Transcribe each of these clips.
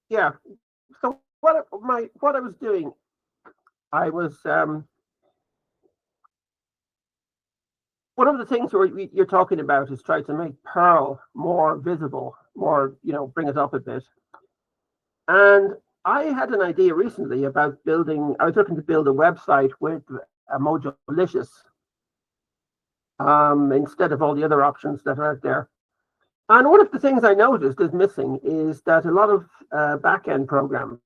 yeah. So what I was doing, I was one of the things you're talking about is trying to make Perl more visible, more, bring it up a bit. And I had an idea recently about building. I was looking to build a website with a Mojolicious, instead of all the other options that are out there. And one of the things I noticed is missing is that a lot of back-end programs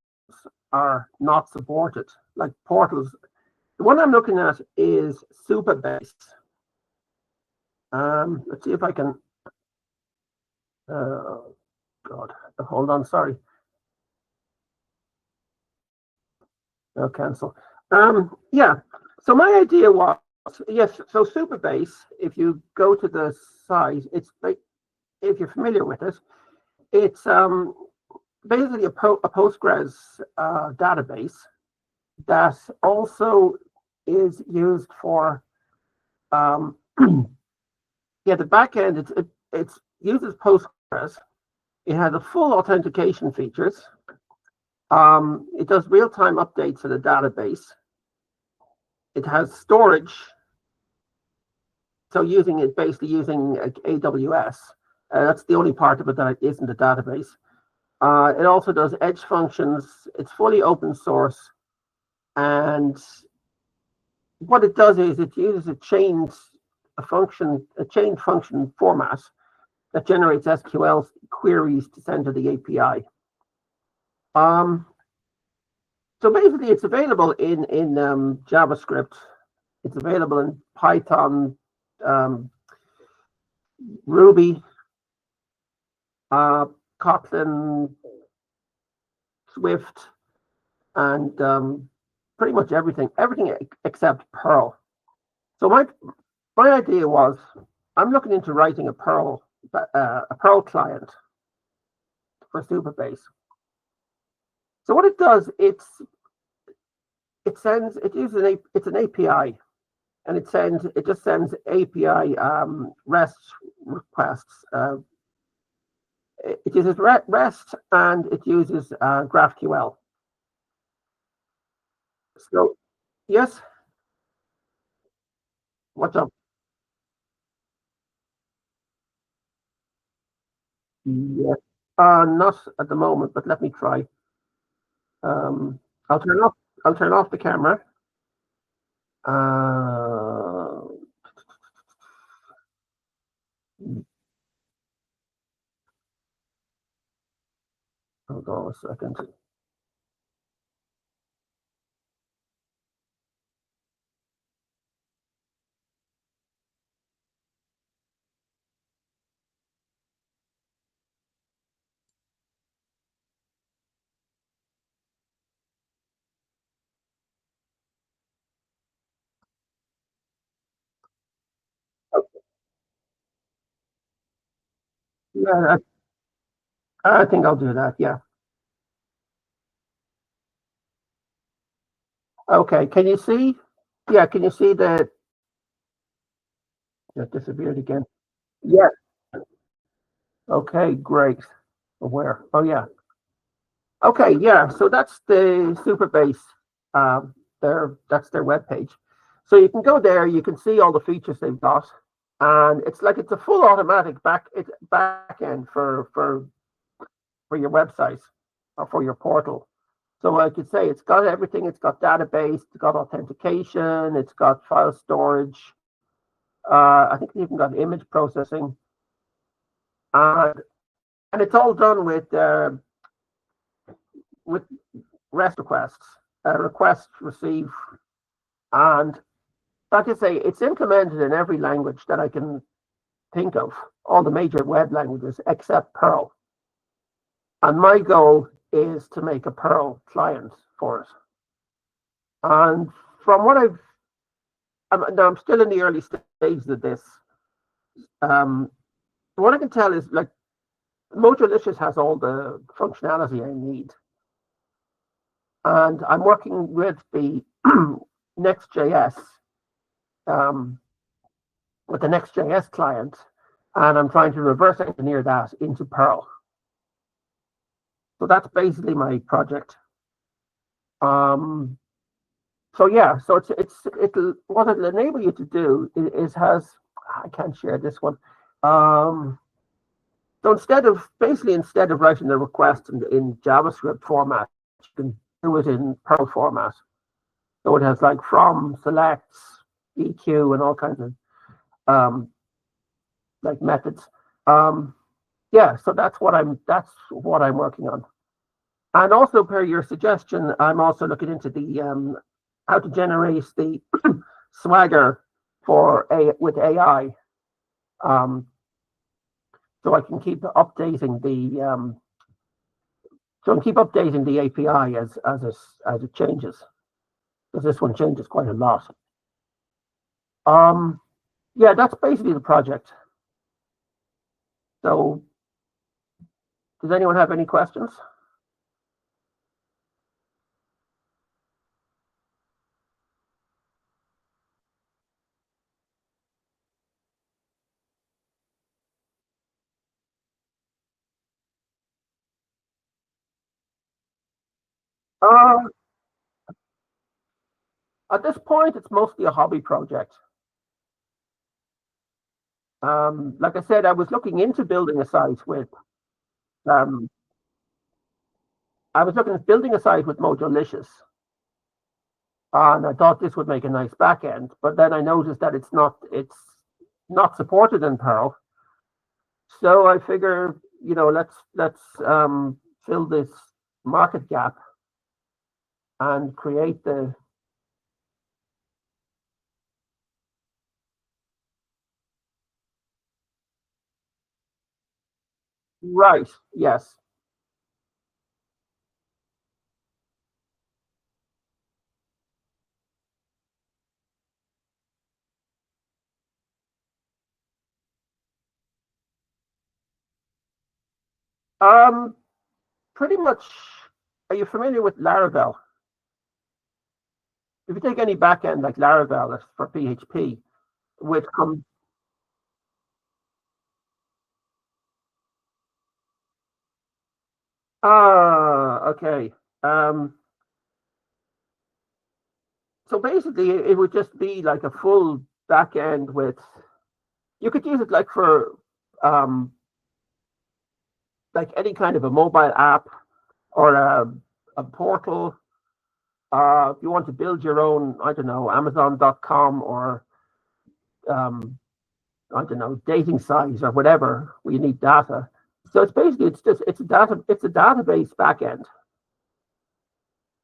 are not supported, like portals. The one I'm looking at is Supabase. Let's see if I can. Uh, God, hold on. Sorry, no, cancel. Yeah. So my idea was, yes. So Supabase, if you go to the site, if you're familiar with it, it's basically a Postgres database that also is used for yeah, the back end. It uses Postgres. It has a full authentication features. It does real-time updates to the database. It has storage, so basically using AWS. That's the only part of it that isn't a database. It also does edge functions. It's fully open source, and what it does is it uses a chained function format that generates SQL queries to send to the API. So basically, it's available in JavaScript. It's available in Python, um, Ruby, Kotlin, Swift, and pretty much everything except Perl. So my idea was, I'm looking into writing a Perl client for Supabase. So what it does, it's an API, and it just sends API REST requests. It uses REST, and it uses GraphQL. So yes, what's up? Yes, not at the moment, but let me try. Um, I'll turn off. I'll turn off the camera. Uh, Hold on a second. Yeah, I think I'll do that. Yeah. Okay. Can you see? Yeah. Can you see that it disappeared again? Yeah. Okay. Great. Where? Oh, yeah. Okay. Yeah. So that's the Superbase. That's their webpage. So you can go there. You can see all the features they've got, and it's a full automatic back end for your website or for your portal. So I could say it's got everything. It's got database. It's got authentication. It's got file storage. I think it's even got image processing, and and it's all done with REST requests, request receive, and like I say, it's implemented in every language that I can think of, all the major web languages except Perl. And my goal is to make a Perl client for it. And from what I'm still in the early stages of this. Um, what I can tell is, like, Mojolicious has all the functionality I need, and I'm working with the Next.js, um, with the Next.js client, and I'm trying to reverse engineer that into Perl. So that's basically my project. So yeah, so it'll what it'll enable you to do is has I can't share this one. Um, so instead of writing the request in JavaScript format, you can do it in Perl format. So it has like from, selects, EQ, and all kinds of um, like methods. Um, yeah, so that's what I'm working on. And also, per your suggestion, I'm also looking into the how to generate the swagger with AI, um, so I can keep updating the API as it changes, because this one changes quite a lot. Um, yeah, that's basically the project. So, does anyone have any questions? Uh, at this point, it's mostly a hobby project. Like I said, I was looking into building a site with um, I was looking at building a site with Mojolicious, and I thought this would make a nice back end. But then I noticed that it's not supported in Perl. So I figure, let's fill this market gap and create the right. Yes. Um, Pretty much. Are you familiar with Laravel? If you take any backend like Laravel for PHP, which comes okay. Um, so basically, it would just be like a full backend with. You could use it like for um, like any kind of a mobile app or a portal. If you want to build your own, I don't know, Amazon.com or I don't know, dating sites or whatever, where you need data. So it's a database backend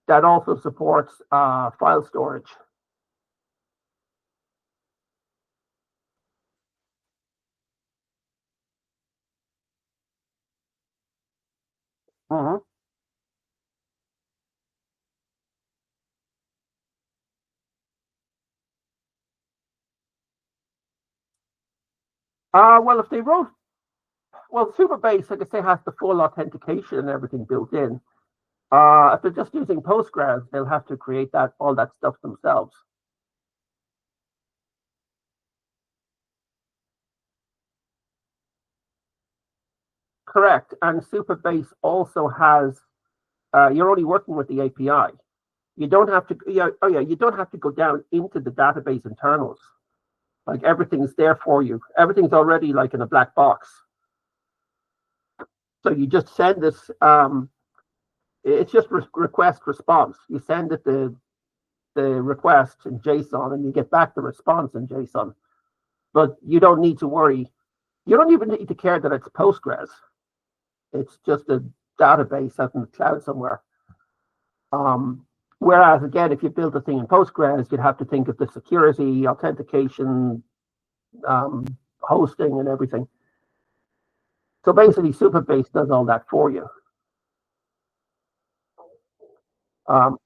that also supports file storage. Mhm. Well, if they wrote, well, Supabase, like I say, has the full authentication and everything built in. If they're just using Postgres, they'll have to create all that stuff themselves. Correct. And Supabase also has, you're only working with the API. You don't have to, yeah, oh yeah, you don't have to go down into the database internals. Like everything's there for you. Everything's already like in a black box. So you just send this, it's just request response. You send it the request in JSON and you get back the response in JSON. But you don't need to worry. You don't even need to care that it's Postgres. It's just a database out in the cloud somewhere. Whereas again, if you build a thing in Postgres, you'd have to think of the security, authentication, um, hosting, and everything. So basically, Supabase does all that for you. Um,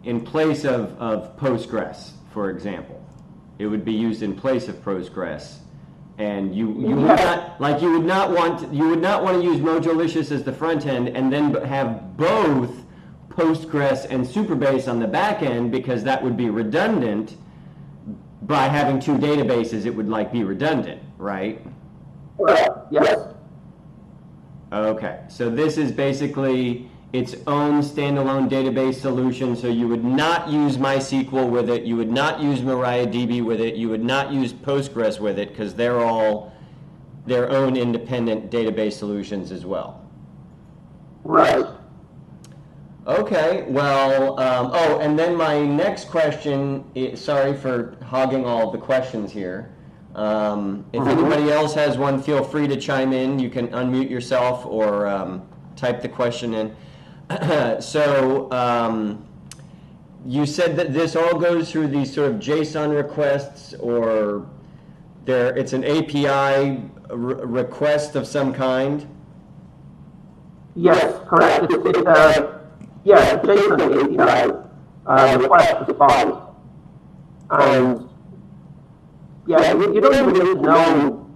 In place of Postgres, for example. It would be used in place of Postgres And you would not want to use Mojolicious as the front end and then have both Postgres and Supabase on the back end, because that would be redundant. By having two databases, it would be redundant, right? Yes. Okay, so this is basically its own standalone database solution. So you would not use MySQL with it, you would not use MariaDB with it, you would not use Postgres with it, because they're all their own independent database solutions as well. Right. Okay, well, oh, and then my next question, sorry for hogging all the questions here. If anybody else has one, feel free to chime in. You can unmute yourself or type the question in. So, you said that this all goes through these sort of JSON requests, or it's an API request of some kind? Yes, correct. Yes, JSON API request response. Yeah, you don't even need to know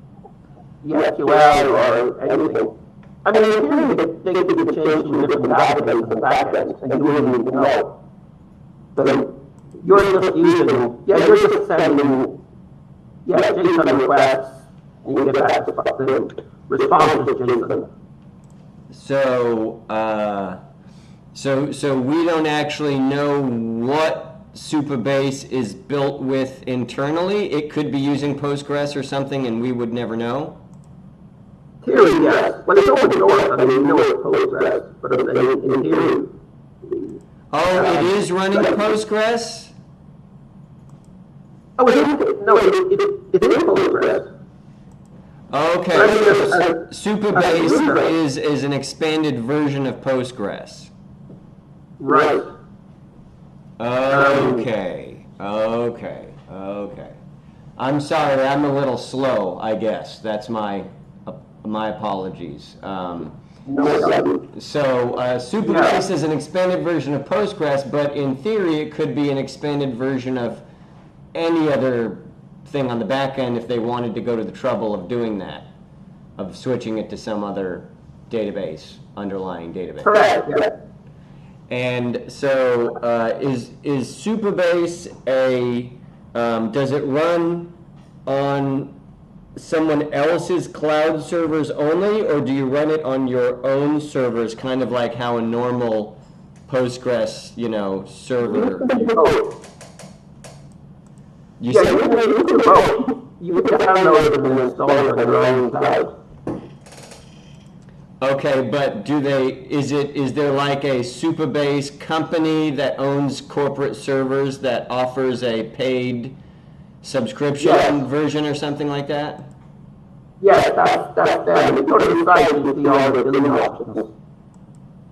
the SQL or anything. I mean, in theory, they could be changed to different databases in the back end, and you wouldn't need to know. But you're just sending, JSON requests, and you get back the response to JSON. So we don't actually know what Supabase is built with internally. It could be using Postgres or something, and we would never know. Theory, yes. When it's open source, I mean, you know it's Postgres, but in theory. Oh, it is running Postgres? Oh, it is Postgres. Okay, so Supabase is an expanded version of Postgres. Right. Okay. I'm sorry, I'm a little slow, I guess. That's my apologies. So Supabase is an expanded version of Postgres, but in theory it could be an expanded version of any other thing on the back end if they wanted to go to the trouble of doing that, of switching it to some other database, underlying database. Correct. Yeah. And so is Supabase does it run on someone else's cloud servers only, or do you run it on your own servers, kind of like how a normal Postgres, server? You can both. You can download them and install them on your own cloud. Okay, but is there like a Supabase company that owns corporate servers that offers a paid subscription version or something like that? Yes, that's them. You go to the site and you see all the billing options.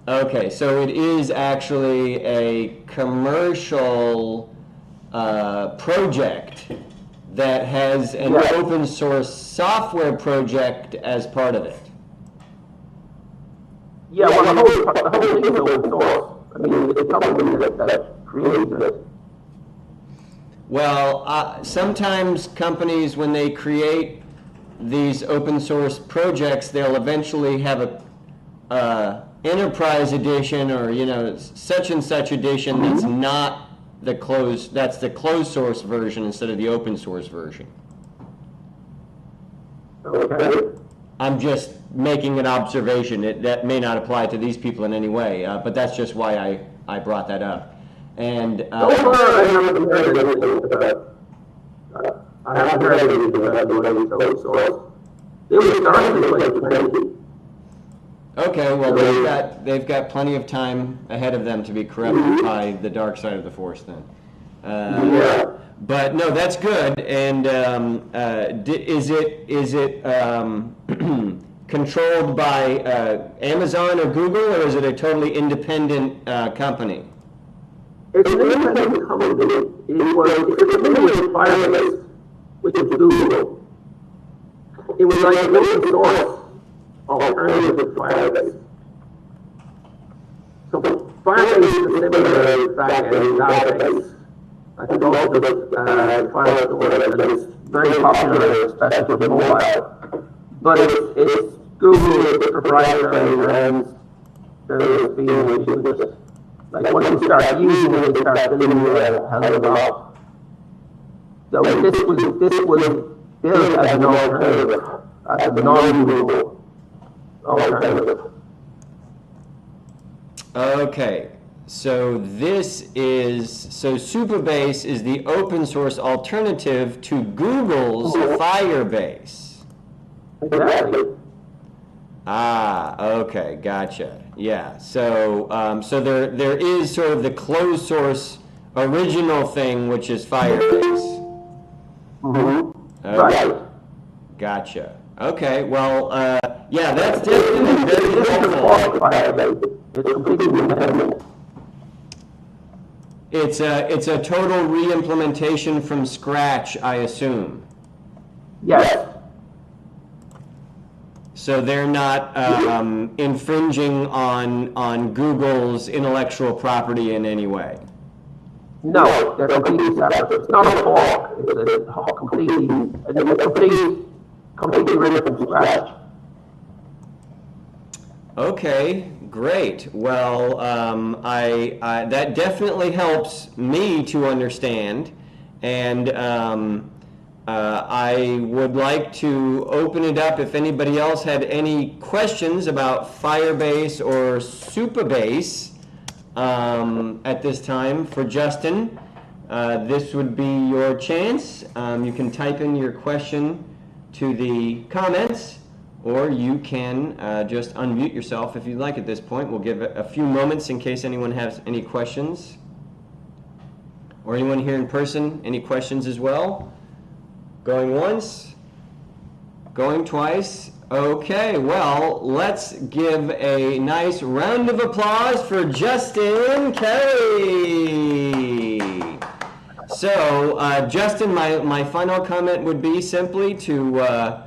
Okay, so it is actually a commercial project that has an open source software project as part of it. Yeah, well, the whole thing is open source. I mean, it's a company that created it. Well, sometimes companies, when they create these open source projects, they'll eventually have a enterprise edition, or such and such edition that's not the closed source version instead of the open source version. Okay. I'm just making an observation. That may not apply to these people in any way, but that's just why I brought that up. And I haven't heard anything about. I haven't heard anything about doing any open source. They were starting in 2020. Okay, well they've got plenty of time ahead of them to be corrupted by the dark side of the Force then. But no, that's good. And is it controlled by Amazon or Google, or is it a totally independent company? It's an independent company. It's familiar with Firebase, which is Google. It was like an open source alternative to Firebase. So Firebase is a similar back-end database. I think also the file storage that is very popular, especially for mobile. But it's Google, it's proprietary, and there's being issues with it. Like once you start using it, they start telling you how to log. So this was built as an alternative, as a non-Google alternative. Okay, so Supabase is the open source alternative to Google's Firebase. Exactly. Ah, okay, gotcha. Yeah, so there is sort of the closed source original thing, which is Firebase. Mm-hmm. Okay. Right. Gotcha. Okay, well, yeah, that's definitely very helpful. Firebase. It's completely independent. It's a total re-implementation from scratch, I assume. Yes. So they're not infringing on Google's intellectual property in any way. No, they're completely separate. It's not a fork. It's a completely written from scratch. Okay, great. Well, that definitely helps me to understand, and I would like to open it up if anybody else had any questions about Firebase or Supabase at this time for Justin. This would be your chance. You can type in your question to the comments, or you can just unmute yourself if you'd like at this point. We'll give a few moments in case anyone has any questions. Or anyone here in person, any questions as well? Going once? Going twice? Okay, well, let's give a nice round of applause for Justin Kelly. So, Justin, my final comment would be simply to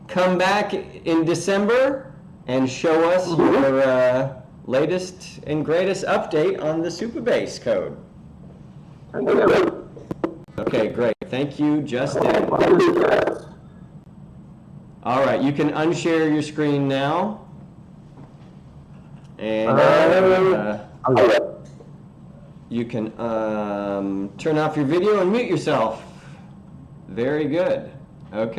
come back in December and show us your latest and greatest update on the Supabase code. Thank you. Okay, great. Thank you, Justin. All right, you can unshare your screen now. And you can turn off your video and mute yourself. Very good. Okay.